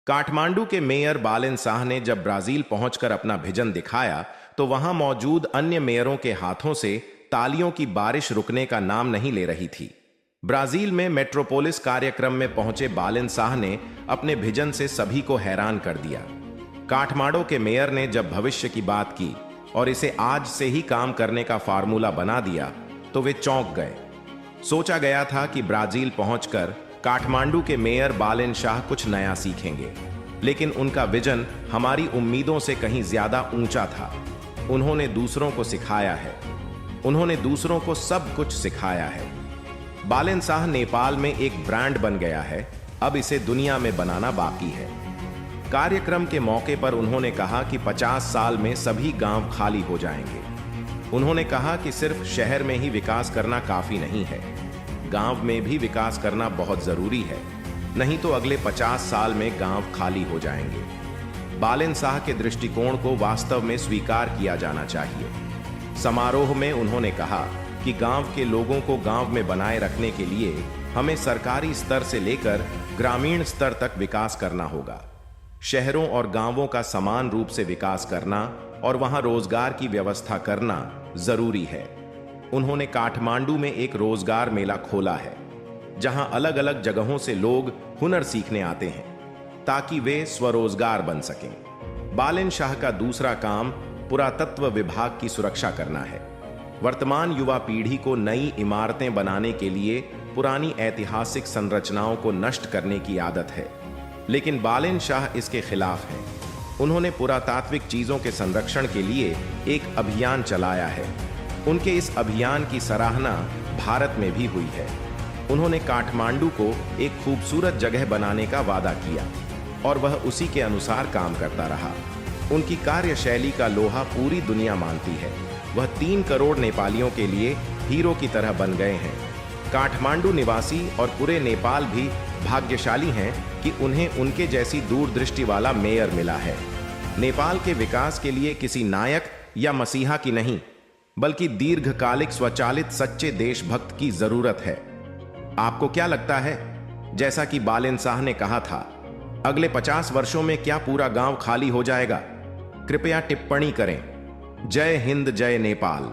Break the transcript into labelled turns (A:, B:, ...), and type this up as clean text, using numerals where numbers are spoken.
A: काठमांडू के मेयर बालेन शाह ने जब ब्राजील पहुंचकर अपना विजन दिखाया तो वहां मौजूद अन्य मेयरों के हाथों से तालियों की बारिश रुकने का नाम नहीं ले रही थी। ब्राजील में मेट्रोपोलिस कार्यक्रम में पहुंचे बालेन शाह ने अपने विजन से सभी को हैरान कर दिया। काठमांडू के मेयर ने जब भविष्य की बात की और इसे आज से ही काम करने का फार्मूला बना दिया तो वे चौंक गए। सोचा गया था कि ब्राजील पहुंचकर काठमांडू के मेयर बालेन शाह कुछ नया सीखेंगे, लेकिन उनका विजन हमारी उम्मीदों से कहीं ज्यादा ऊंचा था। उन्होंने दूसरों को सिखाया है, उन्होंने दूसरों को सब कुछ सिखाया है। बालेन शाह नेपाल में एक ब्रांड बन गया है, अब इसे दुनिया में बनाना बाकी है। कार्यक्रम के मौके पर उन्होंने कहा कि 50 साल में सभी गांव खाली हो जाएंगे। उन्होंने कहा कि सिर्फ शहर में ही विकास करना काफी नहीं है, गांव में भी विकास करना बहुत जरूरी है, नहीं तो अगले 50 साल में गांव खाली हो जाएंगे। बालेन शाह के दृष्टिकोण को वास्तव में स्वीकार किया जाना चाहिए। समारोह में उन्होंने कहा कि गांव के लोगों को गांव में बनाए रखने के लिए हमें सरकारी स्तर से लेकर ग्रामीण स्तर तक विकास करना होगा। शहरों और गांवों का समान रूप से विकास करना और वहां रोजगार की व्यवस्था करना जरूरी है। उन्होंने काठमांडू में एक रोजगार मेला खोला है, जहां अलग अलग जगहों से लोग हुनर सीखने आते हैं ताकि वे स्वरोजगार बन सकें। बालेन शाह का दूसरा काम पुरातत्व विभाग की सुरक्षा करना है। वर्तमान युवा पीढ़ी को नई इमारतें बनाने के लिए पुरानी ऐतिहासिक संरचनाओं को नष्ट करने की आदत है, लेकिन बालेन शाह इसके खिलाफ हैं। उन्होंने पुरातात्विक चीजों के संरक्षण के लिए एक अभियान चलाया है। उनके इस अभियान की सराहना भारत में भी हुई है। उन्होंने काठमांडू को एक खूबसूरत जगह बनाने का वादा किया और वह उसी के अनुसार काम करता रहा। उनकी कार्यशैली का लोहा पूरी दुनिया मानती है। वह 3 करोड़ नेपालियों के लिए हीरो की तरह बन गए हैं। काठमांडू निवासी और पूरे नेपाल भी भाग्यशाली हैं कि उन्हें उनके जैसी दूरदृष्टि वाला मेयर मिला है। नेपाल के विकास के लिए किसी नायक या मसीहा की नहीं, बल्कि दीर्घकालिक स्वचालित सच्चे देशभक्त की जरूरत है। आपको क्या लगता है? जैसा कि बालेन शाह ने कहा था, अगले 50 वर्षों में क्या पूरा गांव खाली हो जाएगा? कृपया टिप्पणी करें। जय हिंद, जय नेपाल।